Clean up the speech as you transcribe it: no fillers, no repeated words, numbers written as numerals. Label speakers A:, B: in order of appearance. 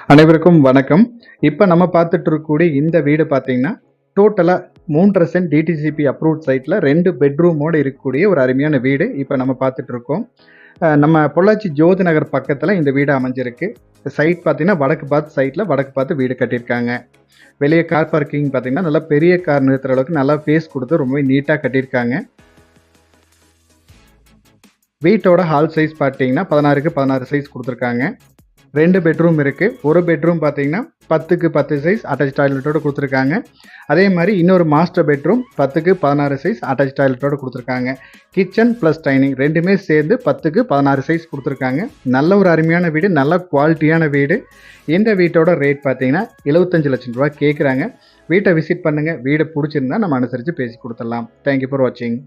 A: அனைவருக்கும் வணக்கம். இப்ப நம்ம பார்த்துட்டு இருக்கக்கூடிய இந்த வீடு பார்த்தீங்கன்னா, டோட்டலா 3 1/2 சென்ட் டிடிசிபி அப்ரூவ்ட் சைட்ல 2 பெட்ரூமோட இருக்கக்கூடிய ஒரு அருமையான வீடு இப்ப நம்ம பார்த்துட்டு இருக்கோம். நம்ம பொள்ளாச்சி ஜோதி நகர் பக்கத்துல இந்த வீடு அமைஞ்சிருக்கு. சைட் பார்த்தீங்கன்னா, வடக்கு பார்த்த சைட்ல வடக்கு பார்த்து வீடு கட்டியிருக்காங்க. வெளிய கார் பார்க்கிங் பார்த்தீங்கன்னா, நல்லா பெரிய கார் நிறுத்துற அளவுக்கு நல்லா ஸ்பேஸ் குடுத்து ரொம்பவே நீட்டா கட்டியிருக்காங்க. வீட்டோட ஹால் சைஸ் பார்த்தீங்கன்னா, 16க்கு 16 சைஸ் குடுத்துருக்காங்க. 2 பெட்ரூம் இருக்கு. ஒரு பெட்ரூம் பார்த்தீங்கன்னா 10க்கு 10 சைஸ் அட்டாச் டாய்லெட்டோட குடுத்துருக்காங்க. அதே மாரி இன்னொரு மாஸ்டர் பெட்ரூம் 10க்கு 16 சைஸ் அட்டாச் டாய்லெட்டோட குடுத்துருக்காங்க. கிச்சன் பிளஸ் டைனிங் 2மே சேர்ந்து 10க்கு 16 சைஸ் குடுத்துருக்காங்க. நல்ல ஒரு அருமையான வீடு, நல்ல குவாலிட்டியான வீடு. இந்த வீட்டோட ரேட் பார்த்தீங்கன்னா 75 லட்சம் ரூபாய் கேட்குறாங்க. வீட்டை விசிட் பண்ணுங்க. வீடு பிடிச்சிருந்தா நம்ம அனுசரித்து பேசி கொடுத்துடலாம். தேங்க்யூ ஃபார் வாட்சிங்.